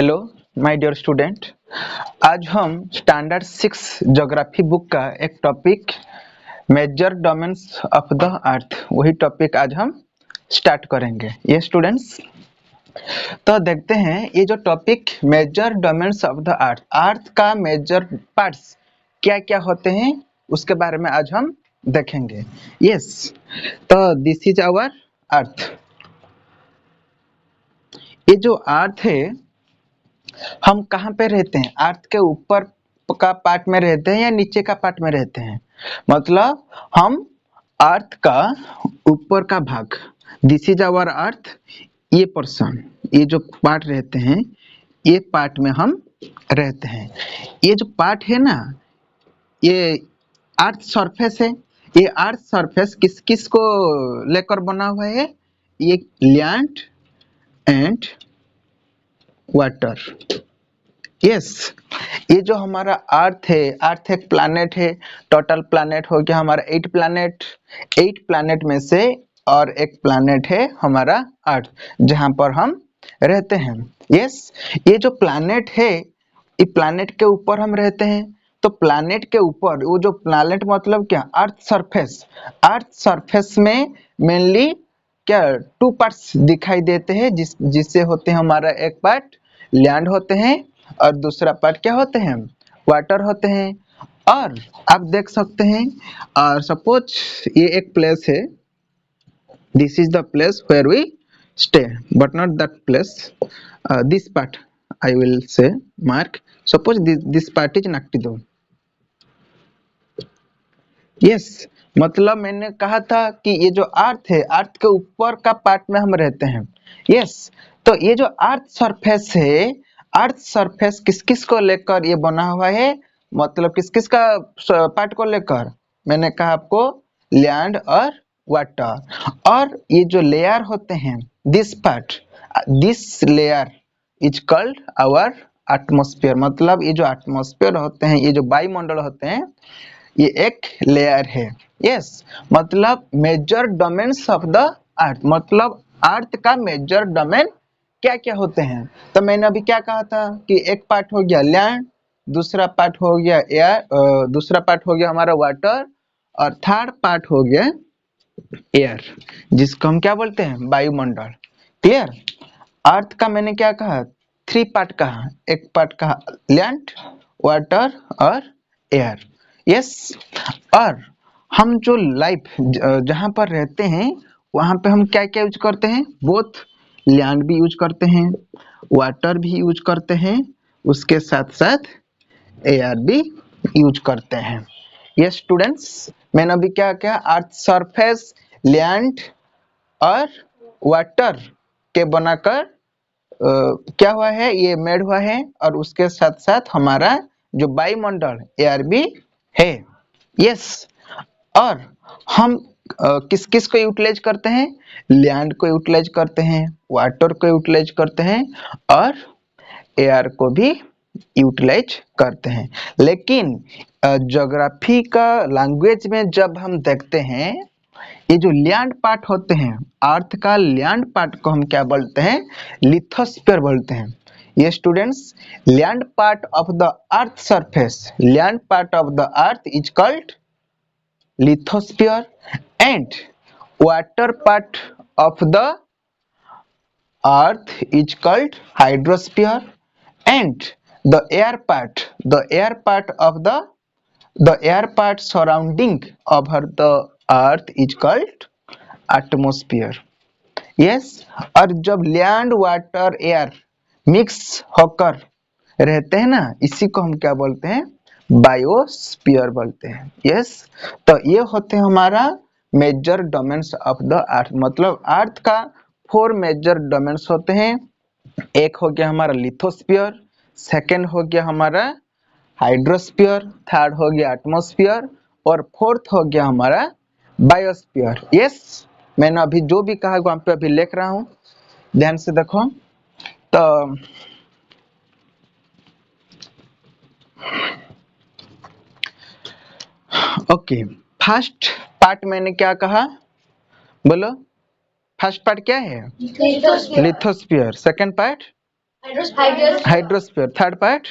Hello my dear student. आज हम standard 6 geography book का एक topic major domains of the earth, वही टॉपिक आज हम स्टार्ट करेंगे। ये स्टूडेंट्स, तो देखते हैं ये जो topic major domains of the earth, earth का मेजर पार्ट्स क्या क्या होते हैं उसके बारे में आज हम देखेंगे। यस, तो दिस इज आवर अर्थ। ये जो अर्थ है, हम कहाँ पे रहते हैं? अर्थ के ऊपर का पार्ट में रहते हैं या नीचे का पार्ट में रहते हैं? मतलब हम अर्थ का ऊपर का भाग, दिस इज आवर अर्थ। ये पर्सन, ये जो पार्ट रहते हैं, ये पार्ट में हम रहते हैं। ये जो पार्ट है ना, ये अर्थ सरफेस है। ये अर्थ सरफेस किस किस को लेकर बना हुआ है? ये लैंड एंड वाटर। यस, ये जो हमारा अर्थ है, अर्थ एक प्लैनेट है। टोटल प्लैनेट हो गया हमारा 8 प्लैनेट। 8 प्लैनेट में से और एक प्लैनेट है हमारा अर्थ, जहां पर हम रहते हैं। यस, ये जो प्लैनेट है, ये प्लैनेट के ऊपर हम रहते हैं। तो प्लैनेट के ऊपर, वो जो प्लैनेट मतलब क्या? Earth surface. अर्थ सरफेस में मेनली क्या 2 पार्ट्स दिखाई देते हैं, जिससे होते हैं हमारा एक पार्ट लैंड होते हैं और दूसरा पार्ट क्या होते हैं? वाटर होते हैं। और आप देख सकते हैं, और सपोज ये एक प्लेस है, this is the place where we stay, but not that place. This part I will say mark, suppose this part is नक्टिदो। यस, मतलब मैंने कहा था कि ये जो अर्थ है, अर्थ के ऊपर का पार्ट में हम रहते हैं। यस, तो ये जो अर्थ सरफेस है, अर्थ सरफेस किस किस को लेकर ये बना हुआ है? मतलब किस किस का पार्ट को लेकर? मैंने कहा आपको लैंड और वाटर। और ये जो लेयर होते हैं, this part, this layer is called our atmosphere. मतलब ये जो एटमॉस्फेयर होते हैं, ये जो वायुमंडल होते हैं, ये एक लेयर है। यस, मतलब major domains of the earth, मतलब अर्थ का मेजर डोमेन क्या क्या होते हैं? तो मैंने अभी क्या कहा था कि एक पार्ट हो गया लैंड, दूसरा पार्ट हो गया एयर, दूसरा पार्ट हो गया हमारा वाटर, और थर्ड पार्ट हो गया एयर, जिसको हम क्या बोलते हैं? वायुमंडल। क्लियर? अर्थ का मैंने क्या कहा? 3 पार्ट कहा। एक पार्ट कहा लैंड, वाटर और एयर। यस, और हम जो लाइफ जहां पर रहते हैं, वहां पे हम क्या क्या यूज करते हैं? बोथ लैंड भी यूज करते हैं, वाटर भी यूज करते हैं, उसके साथ साथ एयर भी यूज करते हैं। यस स्टूडेंट्स, मैंने अभी क्या क्या? अर्थ सरफेस, लैंड और वाटर के बनाकर क्या हुआ है? ये मेड हुआ है। और उसके साथ साथ हमारा जो वायुमंडल एयर भी है। यस, और हम किस किस को यूटिलाइज करते हैं? लैंड को यूटिलाइज करते हैं, वाटर को यूटिलाइज करते हैं और एयर को भी यूटिलाइज करते हैं। लेकिन ज्योग्राफी का लैंग्वेज में जब हम देखते हैं, ये जो लैंड पार्ट होते हैं, अर्थ का लैंड पार्ट को हम क्या बोलते हैं? लिथोस्फीयर बोलते हैं। ये students, land part of the earth surface, land part of the earth is called lithosphere, and water part of the earth is called hydrosphere, and the air part of the air part surrounding over the earth is called atmosphere. Yes, और जब land water air mix होकर रहते हैं ना, इसी को हम क्या बोलते हैं? बायोस्फीयर बोलते हैं। यस, तो ये होते हैं हमारा major domains of the earth. मतलब अर्थ का 4 मेजर डोमेन्स होते हैं। एक हो गया हमारा लिथोस्फीयर, सेकंड हो गया हमारा हाइड्रोस्फीयर, थर्ड हो गया एटमॉस्फेयर, और फोर्थ हो गया हमारा बायोस्फीयर। यस, मैंने अभी जो भी कहा वहां पे अभी लिख रहा हूं, ध्यान से देखो। तो ओके, फर्स्ट पार्ट मैंने क्या कहा? बोलो, फर्स्ट पार्ट क्या है? Lithosphere. Second part hydrosphere, third part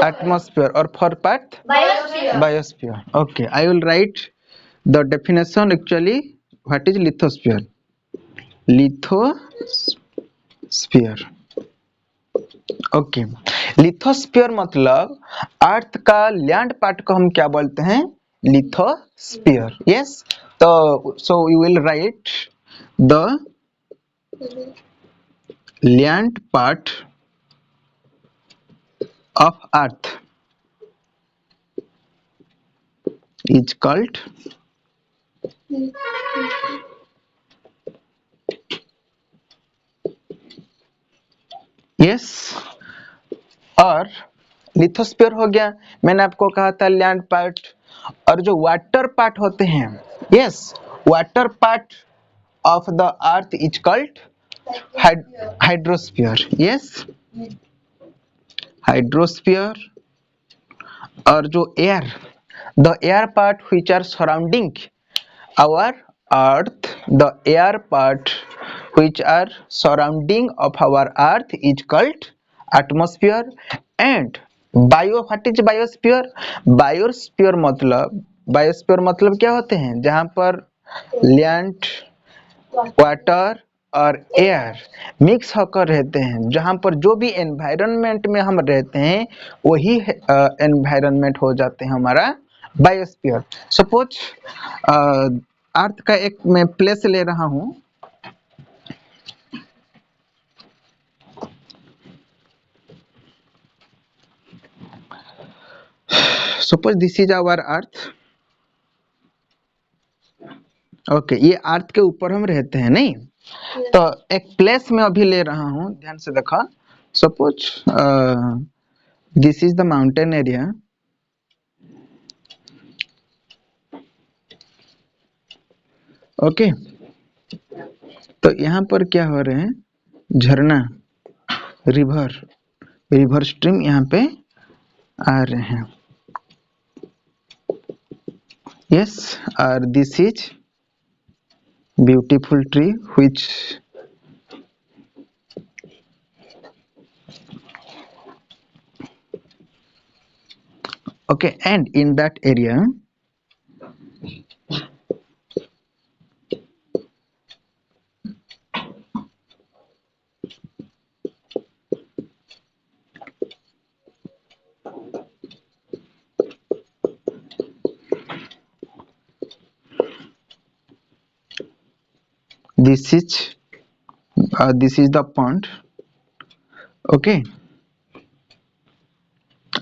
atmosphere और fourth part biosphere. Okay, I will write the definition actually. What is lithosphere? Lithosphere. Okay, lithosphere मतलब अर्थ का लैंड पार्ट को हम क्या बोलते हैं? लिथोस्फीयर. यस, तो so you will write the land part of earth is called yes. और lithosphere हो गया, मैंने आपको कहा था लैंड पार्ट. और जो वाटर पार्ट होते हैं, yes, water part of the earth is called hydrosphere. Yes, hydrosphere. और जो air, the air part which are surrounding our earth, the air part which are surrounding of our earth is called atmosphere. And bio, what is biosphere? Biosphere मतलब क्या होते हैं? जहां पर land, water और air mix होकर रहते हैं, जहां पर जो भी एनवायरनमेंट में हम रहते हैं वही एनवायरनमेंट हो जाते हैं हमारा बायोस्फीयर. सपोज अर्थ का एक मैं प्लेस ले रहा हूं. Suppose this is our earth. Okay, ये अर्थ के ऊपर हम रहते हैं नहीं, तो एक प्लेस में अभी ले रहा हूं, ध्यान से देखा. Suppose this is the mountain area. Okay, तो यहाँ पर क्या हो रहे हैं? झरना, रिवर स्ट्रीम यहाँ पे आ रहे हैं. यस, और this is beautiful tree which okay, and in that area this is the pond. Okay,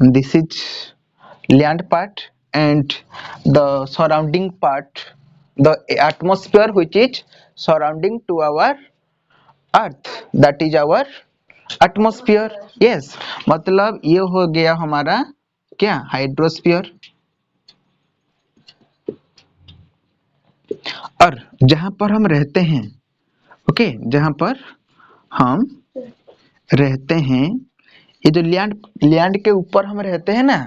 and this is land part, and the surrounding part, the atmosphere which is surrounding to our earth, that is our atmosphere. Yes, मतलब ये हो गया हमारा क्या? Hydrosphere. और जहां पर हम रहते हैं, ओके, जहां पर हम रहते हैं, ये जो लैंड के ऊपर हम रहते हैं ना,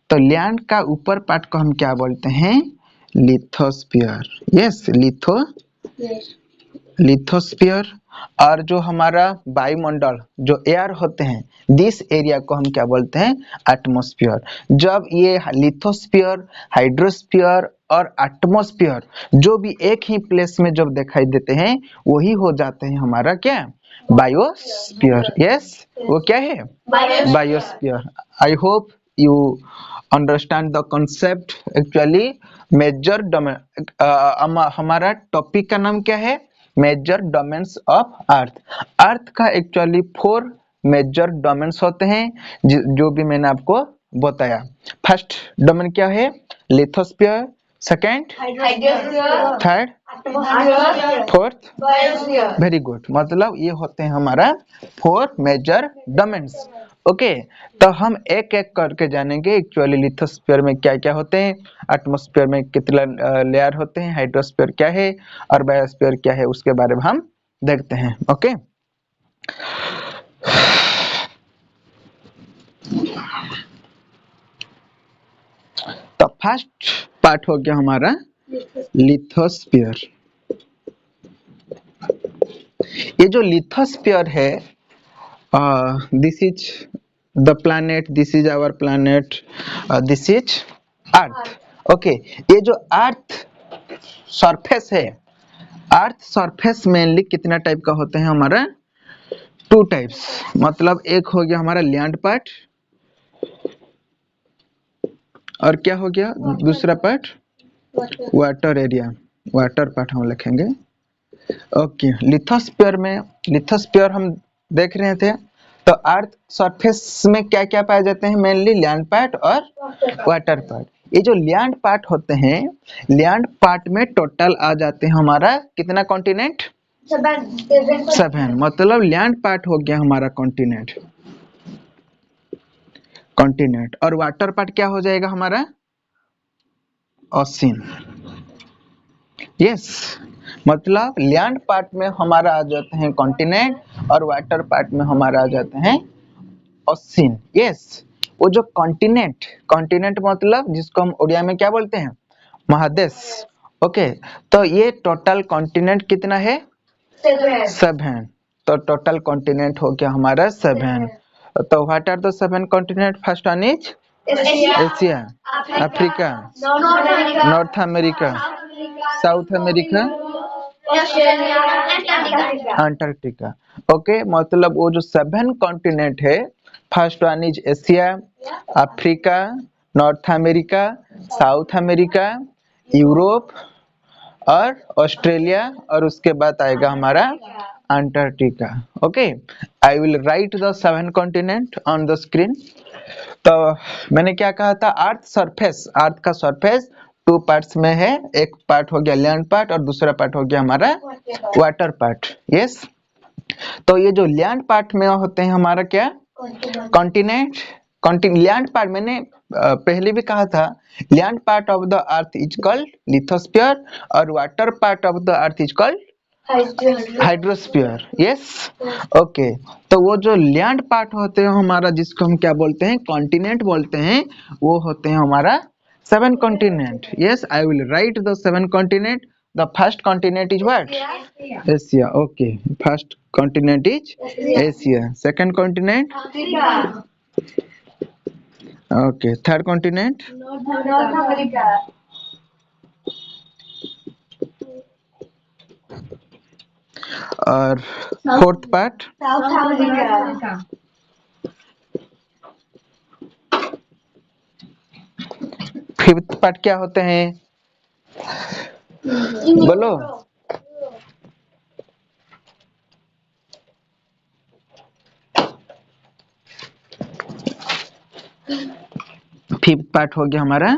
तो लैंड का ऊपर पार्ट को हम क्या बोलते हैं? लिथोस्फीयर. Yes, lithosphere. और जो हमारा वायुमंडल, जो एयर होते हैं, दिस एरिया को हम क्या बोलते हैं? एटमॉस्फेयर. जब ये लिथोस्फीयर, हाइड्रोस्फीयर और एटमॉस्फेयर जो भी एक ही प्लेस में जब दिखाई देते हैं, वही हो जाते हैं हमारा क्या? बायोस्फीयर. यस, वो क्या है? Biosphere. I hope you understand the concept. Actually major domain, हमारा टॉपिक का नाम क्या है? Major domains of earth. Earth का एक्चुअली 4 मेजर डोमेन्स होते हैं, जो भी मैंने आपको बताया. फर्स्ट डोमेन क्या है? Lithosphere. Second, third, fourth, very good. मतलब ये होते हैं हमारा 4 मेजर डोमेन्स. ओके, तो हम एक एक करके जानेंगे एक्चुअली लिथोस्फीयर में क्या क्या होते हैं, एटमॉस्फेयर में कितने लेयर होते हैं, हाइड्रोस्फीयर क्या है और बायोस्फीयर क्या है, उसके बारे में हम देखते हैं. ओके, तो फर्स्ट पार्ट हो गया हमारा लिथोस्फीयर. ये जो लिथोस्फीयर है, This is the planet, this is our planet, this is Earth. Okay, ये जो अर्थ सरफेस है, अर्थ सरफेस मेनली कितना टाइप का होते हैं हमारा? Two types. मतलब एक हो गया हमारा लैंड पार्ट, और क्या हो गया दूसरा part? Water area, water part हम लिखेंगे। ओके, लिथोस्फीयर में, लिथोस्फीयर हम देख रहे थे, तो अर्थ सरफेस में क्या क्या पाए जाते हैं? मेनली लैंड पार्ट और वाटर पार्ट। ये जो लैंड पार्ट होते हैं, लैंड पार्ट में टोटल आ जाते हैं हमारा कितना कॉन्टिनेंट? 7। मतलब लैंड पार्ट हो गया हमारा कॉन्टिनेंट, कॉन्टिनेंट। और वाटर पार्ट क्या हो जाएगा हमारा? ओशियन। यस, मतलब लैंड पार्ट में हमारा आ जाते हैं कॉन्टिनेंट और वाटर पार्ट में हमारा आ जाते हैं ओशियन। यस, वो जो कॉन्टिनेंट, कॉन्टिनेंट मतलब जिसको हम उड़िया में क्या बोलते हैं? महादेश। ओके, तो ये टोटल कॉन्टिनेंट कितना है? 7। तो टोटल कॉन्टिनेंट हो गया हमारा 7। तो what are the 7 continent? First one is Asia, Africa, North America, South America, Antarctica. Okay, मतलब वो जो 7 कॉन्टिनेंट है, first one is Asia, Africa, North America, South America, Europe और ऑस्ट्रेलिया, और उसके बाद आएगा हमारा Antarctica. Okay, I will write the 7 continent on the screen. तो मैंने क्या कहा था? अर्थ सरफेस, अर्थ का सरफेस टू पार्ट्स में है। एक पार्ट हो गया लैंड पार्ट और दूसरा पार्ट हो गया हमारा वाटर पार्ट। यस, तो ये जो लैंड पार्ट में होते हैं हमारा क्या? कॉन्टिनेंट। लैंड पार्ट मैंने पहले भी कहा था, land part of the earth is called lithosphere और water part of the earth is called hydrosphere. Yes, okay. तो वो जो लैंड पार्ट होते हैं हमारा, जिसको हम क्या बोलते हैं? कॉन्टिनेंट बोलते हैं, वो होते हैं हमारा 7 continent. Yes, I will write the 7 continent. The first continent is what? Asia. Okay, first continent is Asia. Second continent? Okay, third continent? और फोर्थ पार्ट? फिफ्थ पार्ट क्या होते हैं? बोलो। फिफ्थ पार्ट हो गया हमारा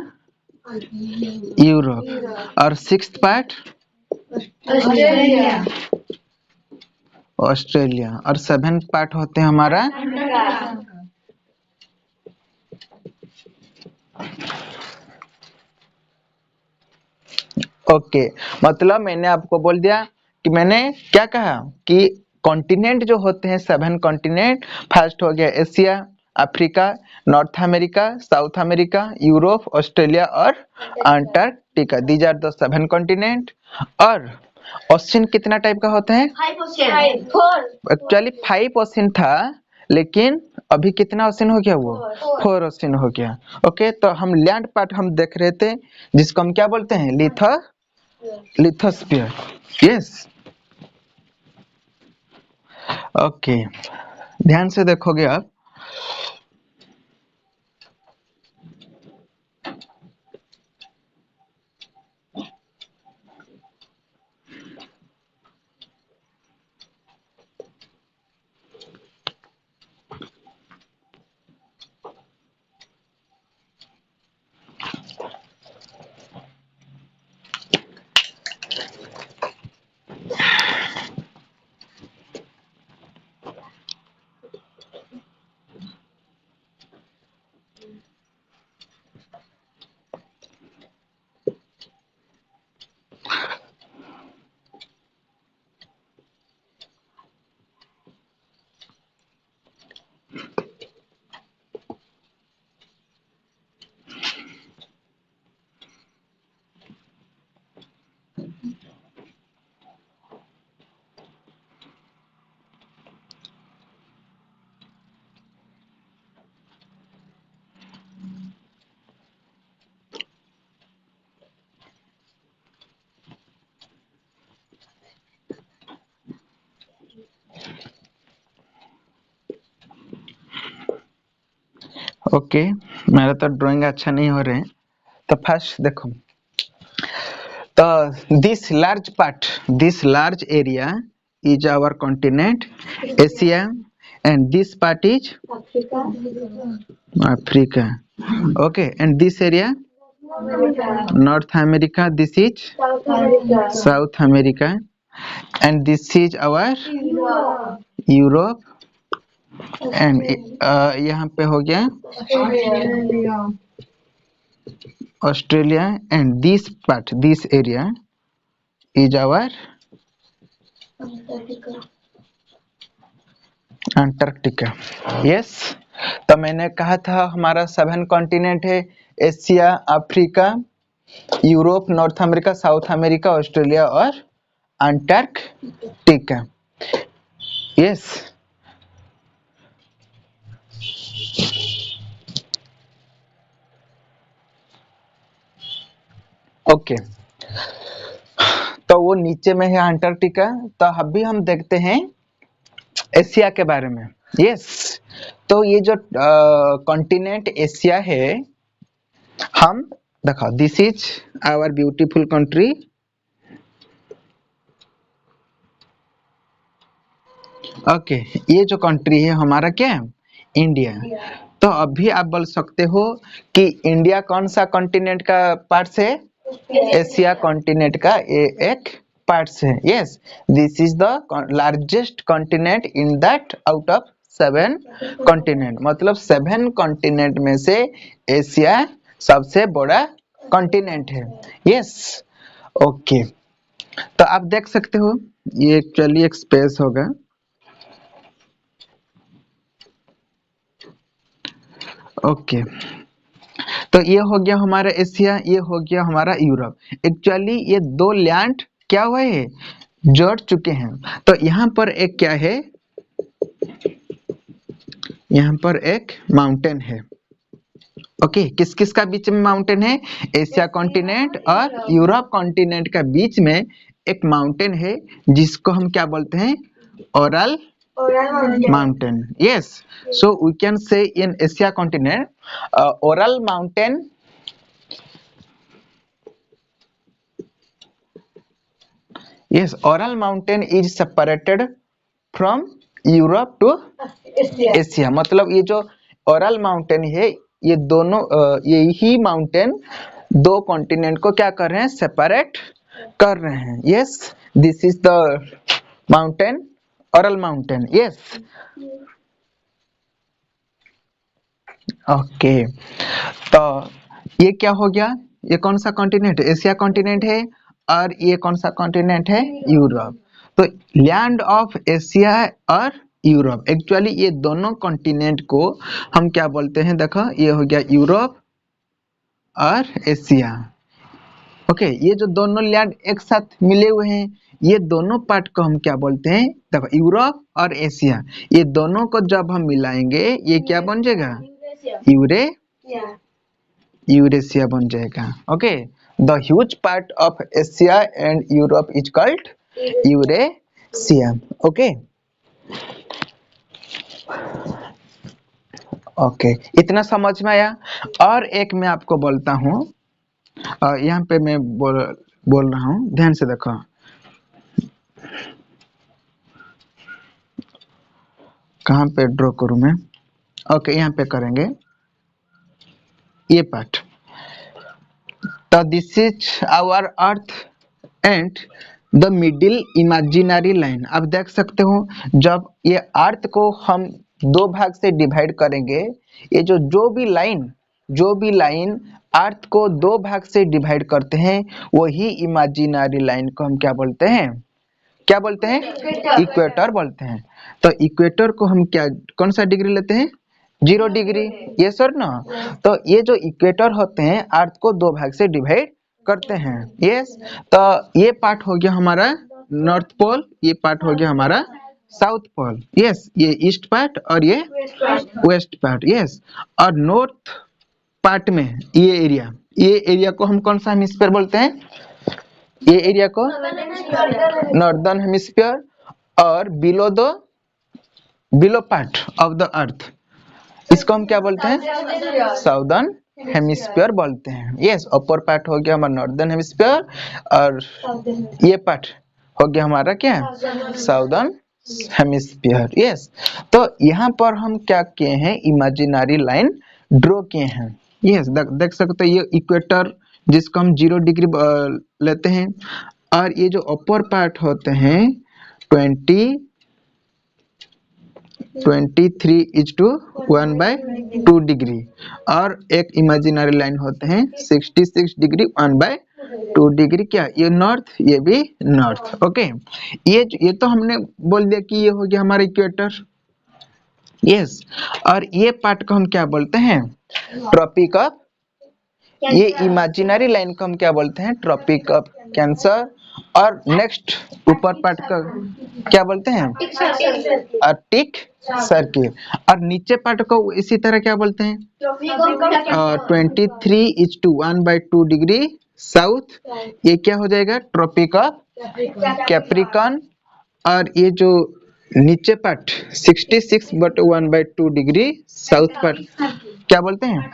यूरोप। और सिक्स्थ पार्ट? ऑस्ट्रेलिया। और सेवेंथ पार्ट होते हैं हमारा ओके। मतलब मैंने आपको बोल दिया कि मैंने क्या कहा कि कॉन्टिनेंट जो होते हैं 7 कॉन्टिनेंट, फर्स्ट हो गया Asia, Africa, North America, South America, Europe, Australia और Antarctica. These are the 7 continent. और ओशियन कितना टाइप का होता है? एक्चुअली 5 ओशियन था, लेकिन अभी कितना ओशियन हो गया? वो 4 ओशियन हो गया। ओके, तो हम लैंड पार्ट हम देख रहे थे, जिसको हम क्या बोलते हैं? लिथोस्फीयर। यस, ओके, ध्यान से देखोगे आप। ओके, मेरा तो ड्राइंग अच्छा नहीं हो रहे हैं। तो फर्स्ट देखो, तो this large area is our continent Asia, and this part is Africa. Okay, and this area North America, this is South America, and this is our Europe, and यहाँ पे हो गया Australia, and this area is our Antarctica. Yes, तो मैंने कहा था हमारा 7 continent है, Asia, Africa, Europe, north America, South America, Australia और अंटार्कटिका। यस, ओके, तो वो नीचे में है अंटार्कटिका। तो अभी हम देखते हैं एशिया के बारे में। यस, तो ये जो कॉन्टिनेंट एशिया है, हम देखो, this is our beautiful country. Okay, ये जो कंट्री है हमारा क्या है, इंडिया। तो अभी आप बोल सकते हो कि इंडिया कौन सा कॉन्टिनेंट का पार्ट है, एशिया कॉन्टिनेंट का ये एक पार्ट है। Yes, this is the largest continent in that out of 7 continent, मतलब 7 कॉन्टिनेंट में से एशिया सबसे बड़ा कॉन्टिनेंट है। यस, ओके, तो आप देख सकते हो ये एक्चुअली एक स्पेस होगा। ओके, तो ये हो गया हमारा एशिया, ये हो गया हमारा यूरोप। एक्चुअली ये दो लैंड क्या हुए हैं, जोड़ चुके हैं। तो यहाँ पर एक क्या है, यहाँ पर एक माउंटेन है। ओके, किस किस का बीच में माउंटेन है, एशिया कॉन्टिनेंट और यूरोप कॉन्टिनेंट का बीच में एक माउंटेन है, जिसको हम क्या बोलते हैं, oral mountain. Yes, so we can say in Asia continent, Oral mountain. Yes, Oral mountain is separated from Europe to Asia. मतलब ये जो Oral mountain है, ये दोनों यही माउंटेन दो कॉन्टिनेंट को क्या कर रहे हैं, सेपरेट कर रहे हैं। Yes, this is the mountain, Oral mountain. Yes. Okay, तो ये क्या हो गया, ये कौन सा कॉन्टिनेंट, एशिया कॉन्टिनेंट है, और ये कौन सा कॉन्टिनेंट है, यूरोप। तो लैंड ऑफ एशिया और यूरोप, एक्चुअली ये दोनों कॉन्टिनेंट को हम क्या बोलते हैं, देखो ये हो गया यूरोप और एशिया। ओके, ये जो दोनों लैंड एक साथ मिले हुए हैं, ये दोनों पार्ट को हम क्या बोलते हैं, देखो यूरोप और एशिया, ये दोनों को जब हम मिलाएंगे ये क्या बन जाएगा, यूरेशिया बन जाएगा। Okay, the huge part of Asia and Europe is called Eurasia. Okay, okay, इतना समझ में आया। और एक मैं आपको बोलता हूँ, यहाँ पे मैं बोल रहा हूँ, ध्यान से देखो। कहाँ पे ड्रॉ करूँ मैं, ओके, यहाँ पे करेंगे ये पार्ट। तो this is our earth and the middle imaginary line. आप देख सकते हो, जब ये अर्थ को हम दो भाग से डिवाइड करेंगे, ये जो भी लाइन अर्थ को दो भाग से डिवाइड करते हैं, वही इमेजिनरी लाइन को हम क्या बोलते हैं, इक्वेटर बोलते हैं। तो इक्वेटर को हम क्या, कौन सा डिग्री लेते हैं, 0 डिग्री। ये सर ना, तो ये जो इक्वेटर होते हैं अर्थ को दो भाग से डिवाइड करते हैं। यस, तो ये पार्ट हो गया हमारा नॉर्थ पोल, ये पार्ट हो गया हमारा साउथ पोल। यस, ये ईस्ट पार्ट और ये वेस्ट पार्ट। यस, और नॉर्थ पार्ट में ये एरिया को हम कौन सा हेमिस्फीयर बोलते हैं, ये एरिया को नॉर्दर्न हेमिस्फीयर, और बिलो पार्ट ऑफ द अर्थ, इसको हम क्या बोलते हैं? साउदर्न हेमिस्फीयर बोलते हैं। यस, अपर पार्ट हो गया हमारा नॉर्दर्न हेमिस्फीयर और ये पार्ट हो गया हमारा क्या? Southern hemisphere. यस, तो यहाँ पर हम क्या किए हैं? इमेजिनरी लाइन ड्रॉ किए हैं। यस, देख सकते हैं ये इक्वेटर जिसको हम 0 डिग्री लेते हैं, और ये जो अपर पार्ट होते हैं 23:1/2 डिग्री, और एक इमेजिनरी लाइन होते हैं 66 डिग्री 1/2 डिग्री। क्या ये नॉर्थ, ये भी नॉर्थ। ओके, ये तो हमने बोल दिया कि ये हो गया हमारा इक्वेटर। यस, और ये पार्ट को हम क्या बोलते हैं? ट्रॉपिक ऑफ, ये इमेजिनरी लाइन को हम क्या बोलते हैं? Tropic of Cancer. और नेक्स्ट ऊपर पार्ट का क्या बोलते हैं? Arctic Circle. और नीचे पार्ट को इसी तरह क्या बोलते हैं? 23:1/2 डिग्री साउथ, ये क्या हो जाएगा? Tropic of Capricorn. और ये जो नीचे पार्ट 66/1/2 डिग्री साउथ पार्ट क्या बोलते हैं?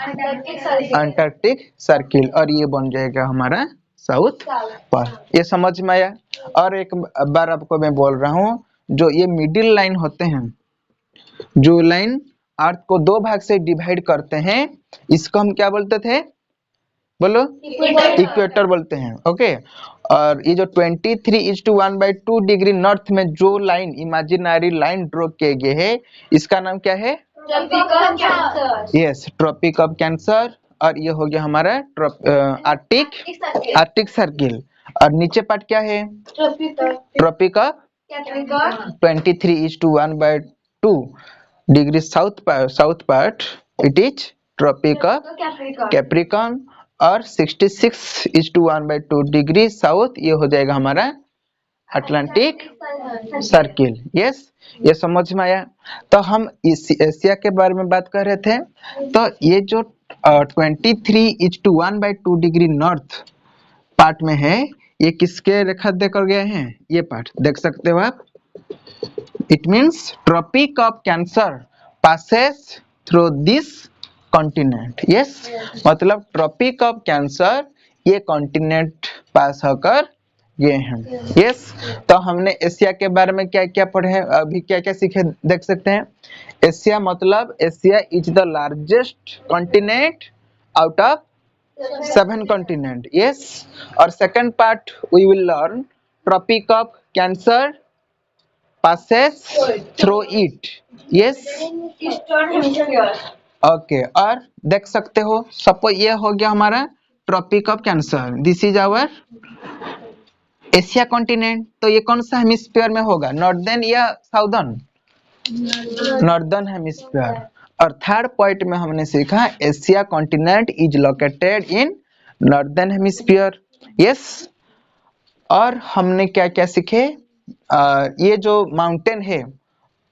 Antarctic circle. और ये बन जाएगा हमारा साउथ पोल। ये समझ में आया? और एक बार आपको मैं बोल रहा हूँ, जो ये मिडिल लाइन होते हैं, जो लाइन अर्थ को 2 भाग से डिवाइड करते हैं, इसको हम क्या बोलते थे? बोलो, इक्वेटर बोलते हैं। ओके, और ये जो 23:1/2 डिग्री नॉर्थ में जो लाइन इमेजिनरी लाइन ड्रॉ किए गए हैं, इसका नाम क्या है? Yes, Tropic of Cancer. और ये हो गया हमारा आर्कटिक सर्किल। और नीचे पार्ट क्या है? Tropic of 23:1/2 degree south part, it is Tropic of Capricorn. और 66:1/2 डिग्री साउथ, ये हो जाएगा हमारा अटलांटिक सर्किल। यस, ये समझ में आया? तो हम इस एशिया के बारे में बात कर रहे थे। तो ये जो 23:1/2 डिग्री नॉर्थ पार्ट में है, ये किसके रेखा देकर गए हैं? ये पार्ट देख सकते हो आप। It means Tropic of Cancer passes through this continent. Yes, मतलब ट्रॉपिक ऑफ कैंसर ये कॉन्टिनेंट पास होकर गए हैं। यस, तो हमने एशिया के बारे में क्या क्या पढ़े हैं, अभी क्या क्या सीखे देख सकते हैं। एशिया मतलब Asia is the largest continent out of 7 continent. Yes, और second part we will learn tropic of cancer passes through it. Yes, okay, और देख सकते हो सपोज ये हो गया हमारा tropic of cancer, this is our Asia continent. तो ये कौन सा हेमिस्फीयर में होगा? नॉर्दर्न या साउदर्न? Northern hemisphere. और थर्ड पॉइंट में हमने सीखा Asia continent is located in northern hemisphere. Yes, और हमने क्या क्या सीखे? ये जो माउंटेन है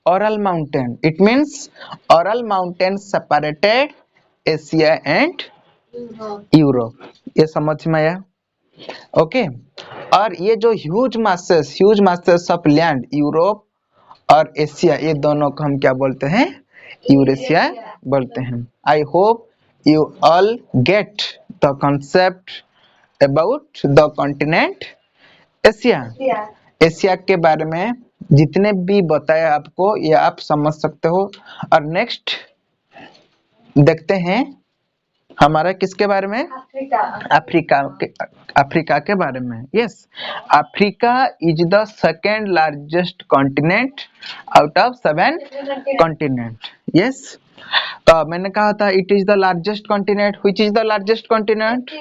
oral mountain, it means oral mountain separated Asia and Europe. ये समझ में आया? ओके, और ये जो huge masses of land Europe और एशिया, ये दोनों को हम क्या बोलते हैं? यूरेशिया बोलते हैं। आई hope you all get the concept about the continent Asia. Asia के बारे में जितने भी बताया आपको, ये आप समझ सकते हो। और नेक्स्ट देखते हैं हमारा किसके बारे में? अफ्रीका के बारे में। Yes, Africa is the second largest continent out of 7 continent. Yes, तो मैंने कहा था it is the largest continent. Which is the largest continent?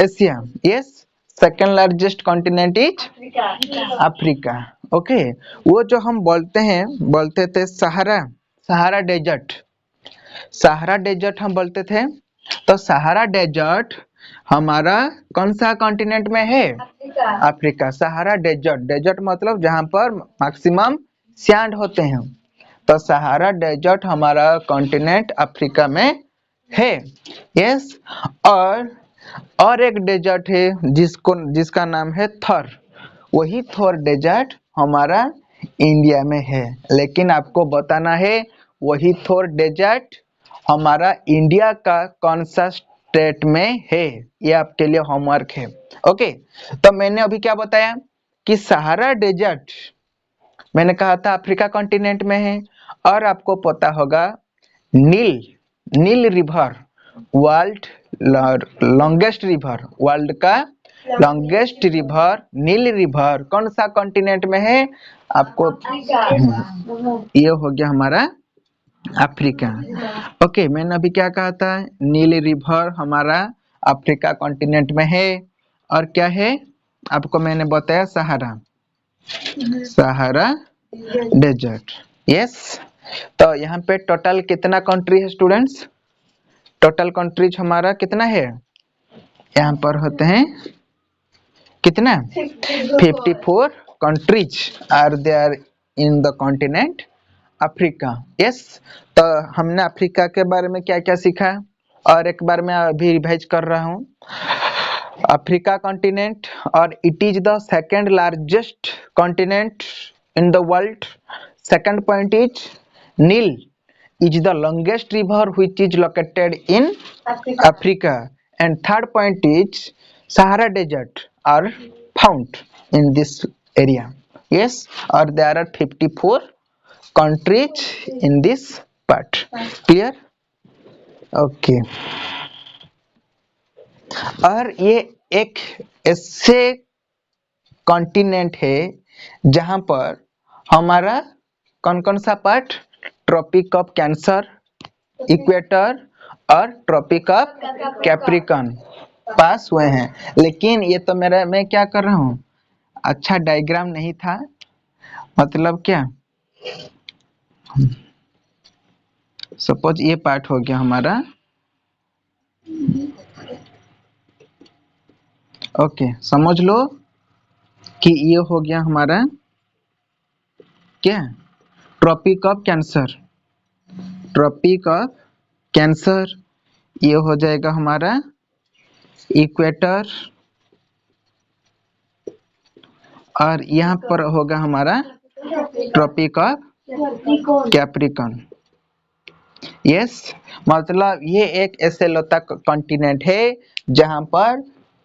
Asia. Yes, second largest continent is Africa. Okay, वो जो हम बोलते थे सहारा डेजर्ट हम बोलते थे। तो सहारा डेजर्ट हमारा कौन सा कॉन्टिनेंट में है? अफ्रीका। सहारा डेजर्ट मतलब जहां पर मैक्सिमम सैंड होते हैं। तो सहारा डेजर्ट हमारा कॉन्टिनेंट अफ्रीका में है। यस, और एक डेजर्ट है जिसका नाम है थर। वही थर डेजर्ट हमारा इंडिया में है, लेकिन आपको बताना है वही थर डेजर्ट हमारा इंडिया का कौन सा स्टेट में है, ये आपके लिए होमवर्क है। ओके, तो मैंने अभी क्या बताया कि सहारा डेजर्ट मैंने कहा था अफ्रीका कॉन्टिनेंट में है, और आपको पता होगा Nile Nile river world longest river, world का लॉन्गेस्ट रिवर नील रिवर कौन सा कॉन्टिनेंट में है आपको? ये हो गया हमारा अफ्रीका। ओके, मैंने अभी क्या कहा था, नील रिवर हमारा अफ्रीका कॉन्टिनेंट में है, और क्या है आपको मैंने बताया सहारा सहारा डेजर्ट। यस, तो यहाँ पे टोटल कितना कंट्री है स्टूडेंट्स? टोटल कंट्रीज हमारा कितना है? यहाँ पर होते हैं कितना? 54 countries are there in the continent Africa. Yes, तो हमने अफ्रीका के बारे में क्या क्या सीखा, और एक बार मैं अभी रिवाइज कर रहा हूँ। अफ्रीका कॉन्टिनेंट, और it is the second largest continent in the world. Second point is Nile is the longest river which is located in Africa. And third point is Sahara Desert are found in this area. Yes, or there are 54 countries in this part. Clear? Okay. और ये एक ऐसे continent है जहां पर हमारा कौन कौन सा part, Tropic of Cancer, equator और ट्रॉपिक ऑफ कैप्रिकॉर्न पास हुए हैं। लेकिन ये तो मैं क्या कर रहा हूँ, अच्छा डायग्राम नहीं था, मतलब क्या, सपोज ये पार्ट हो गया हमारा। ओके, समझ लो कि ये हो गया हमारा क्या, Tropic of Cancer, Tropic of Cancer. ये हो जाएगा हमारा इक्वेटर, और यहाँ पर होगा हमारा ट्रॉपिक ऑफ कैप्रिकॉर्न। यस, मतलब ये एक ऐसे लता कॉन्टिनेंट है जहां पर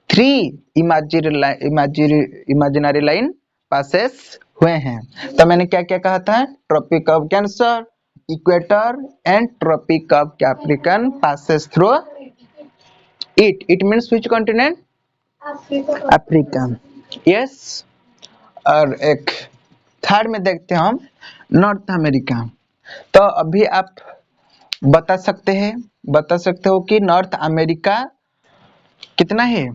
3 इमेजिनरी लाइन पासेस हुए हैं। तो मैंने क्या क्या कहा था, Tropic of Cancer, equator and Tropic of Capricorn passes through it means which continent? Africa. Yes, और एक थर्ड में देखते हैं हम नॉर्थ अमेरिका। तो अभी आप बता सकते हो कि नॉर्थ अमेरिका कितना है?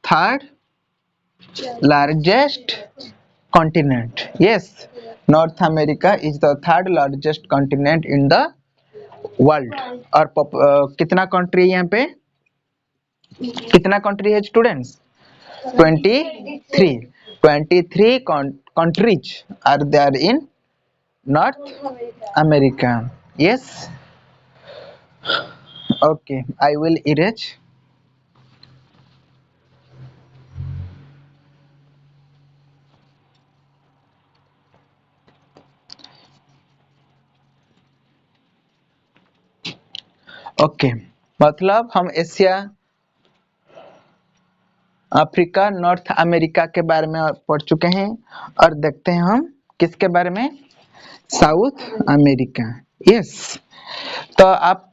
Third largest continent. Yes, north America is the third largest continent in the world. और कितना कंट्री है यहाँ पे, कितना कंट्री है students? 23 countries are there in North America. Yes. Okay, I will erase. Okay, मतलब हम एशिया, अफ्रीका, नॉर्थ अमेरिका के बारे में पढ़ चुके हैं, और देखते हैं हम किसके बारे में, साउथ अमेरिका। यस, तो आप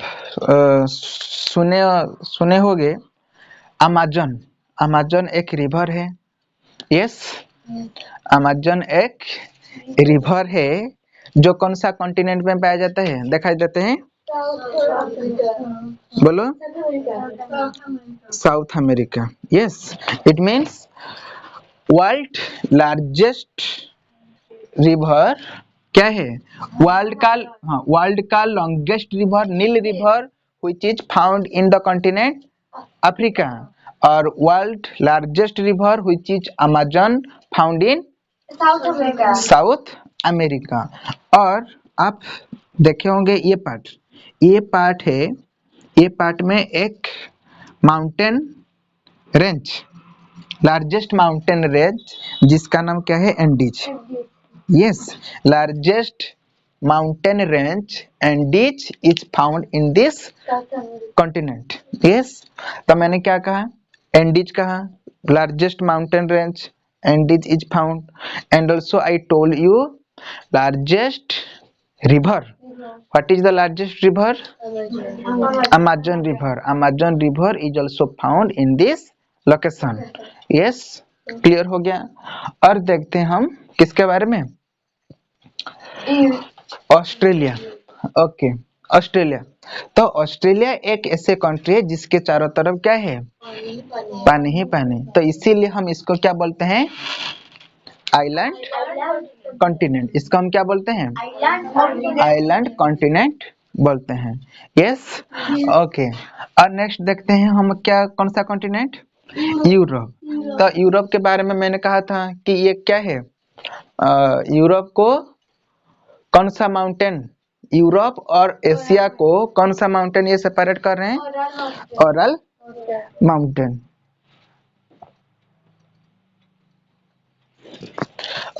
सुने होंगे अमेज़न, अमेज़न एक रिवर है। यस, अमेज़न एक रिवर है जो कौन सा कॉन्टिनेंट में पाया जाता है, दिखाई देते हैं, बोलो, South America. Yes, it means world largest river क्या है, वर्ल्ड का longest river Nile river which is found in the continent Africa, और world largest river which is Amazon found in South America. और आप देखे होंगे ये पार्ट है, ये पार्ट में एक mountain range, largest mountain range जिसका नाम क्या है, Andes. Yes, largest mountain range Andes is found in this continent. Yes, तो मैंने क्या कहा, Andes कहा, largest mountain range Andes is found, and also I told you largest river. What is the largest river? Amazon river. Amazon river is also found in this location. Yes, clear हो गया। और देखते हैं हम किसके बारे में, ऑस्ट्रेलिया। Okay, Australia. तो ऑस्ट्रेलिया एक ऐसे कंट्री है जिसके चारों तरफ क्या है, पानी ही पानी, तो इसीलिए हम इसको क्या बोलते हैं, आइलैंड कॉन्टिनेंट। इसको हम क्या बोलते हैं, आइलैंड कॉन्टिनेंट बोलते हैं। Yes, okay. और नेक्स्ट देखते हैं हम क्या, कौन सा कॉन्टिनेंट, यूरोप। तो यूरोप के बारे में मैंने कहा था कि ये क्या है, यूरोप को कौन सा माउंटेन, यूरोप और एशिया को कौन सा माउंटेन ये सेपरेट कर रहे हैं, ओरल माउंटेन।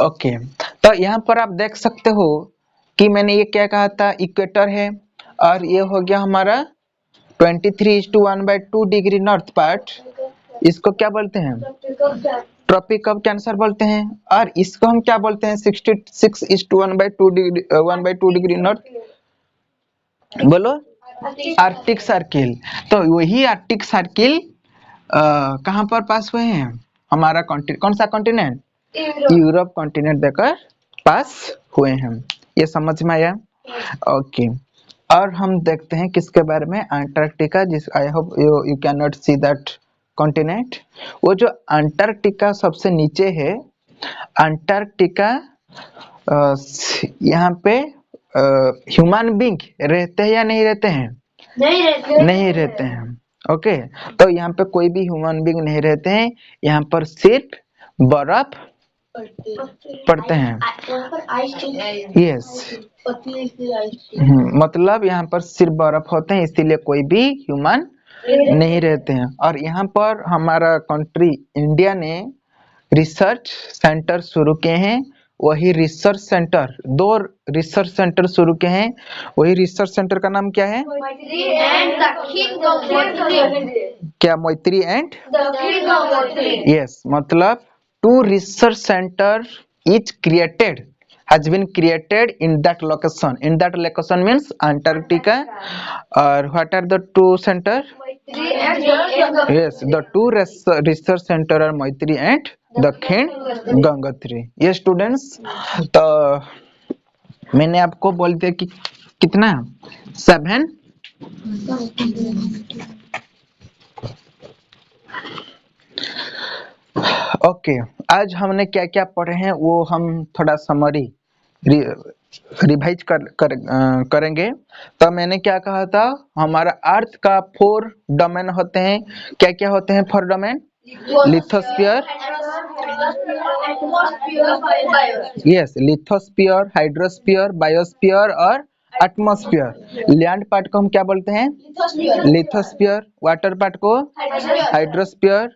ओके, तो यहाँ पर आप देख सकते हो कि मैंने ये क्या कहा था, इक्वेटर है, और ये हो गया हमारा 23:1/2 डिग्री नॉर्थ पार्ट, इसको क्या बोलते हैं, ट्रॉपिक ऑफ कैंसर बोलते हैं। और इसको हम क्या बोलते हैं, 66:1/2 डिग्री नॉर्थ, बोलो, आर्कटिक सर्किल। तो वही आर्कटिक सर्किल कहाँ पर पास हुए हैं, हमारा कौन सा कॉन्टिनेंट, यूरोप कॉन्टिनेंट देकर पास हुए हैं। ये समझ में आया। ओके, और हम देखते हैं किसके बारे में, अंटार्कटिका, जिस आई hope you can not see that continent. वो जो अंटार्कटिका सबसे नीचे है, अंटार्कटिका यहाँ पे ह्यूमन बींग रहते हैं या नहीं रहते हैं, नहीं रहते हैं। ओके, तो यहाँ पे कोई भी ह्यूमन बींग नहीं रहते हैं, यहाँ पर सिर्फ बर्फ पड़ते हैं। यस, मतलब यहाँ पर सिर्फ बर्फ होते हैं, इसीलिए कोई भी ह्यूमन नहीं रहते हैं। और यहाँ पर हमारा कंट्री इंडिया ने रिसर्च सेंटर शुरू किए हैं। वही रिसर्च सेंटर, 2 रिसर्च सेंटर शुरू किए हैं। वही रिसर्च सेंटर का नाम क्या है, क्या, मैत्री एंड, यस, मतलब 2 research center is created, has been created in that location. In that location means Antarctica. Or what are the 2 center? Yes, the 2 research center are Maitri and Dakhin Gangotri. Yes students, तो मैंने आपको बोल दिया कि कितना, 7। Okay, आज हमने क्या क्या पढ़े हैं वो हम थोड़ा समरी रिवाइज करेंगे। तो मैंने क्या कहा था, हमारा अर्थ का 4 डोमेन होते हैं। क्या क्या होते हैं 4 domain, lithosphere, yes, lithosphere, hydrosphere, biosphere और एटमॉस्फेयर। लैंड पार्ट को हम क्या बोलते हैं, लिथोस्फीयर, वाटर पार्ट को हाइड्रोस्फीयर,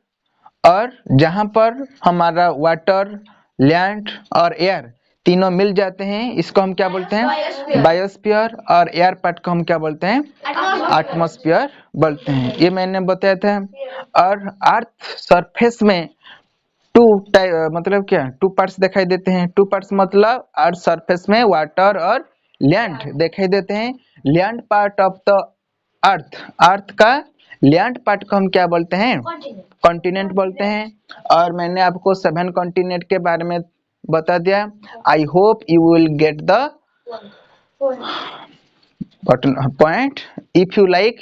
और जहां पर हमारा वाटर, लैंड और एयर तीनों मिल जाते हैं, इसको हम क्या बोलते हैं, बायोस्फीयर, और एयर पार्ट को हम क्या बोलते हैं, एटमॉस्फेयर बोलते हैं। ये मैंने बताया था। और अर्थ सरफेस में 2 मतलब क्या, 2 पार्ट्स दिखाई देते हैं। 2 पार्ट्स मतलब अर्थ सरफेस में वाटर और लैंड दिखाई देते हैं। Land part of the earth, earth का लैंड पार्ट को हम क्या बोलते हैं, कॉन्टिनेंट बोलते हैं। और मैंने आपको 7 कॉन्टिनेंट के बारे में बता दिया। आई hope you will get the point. If you like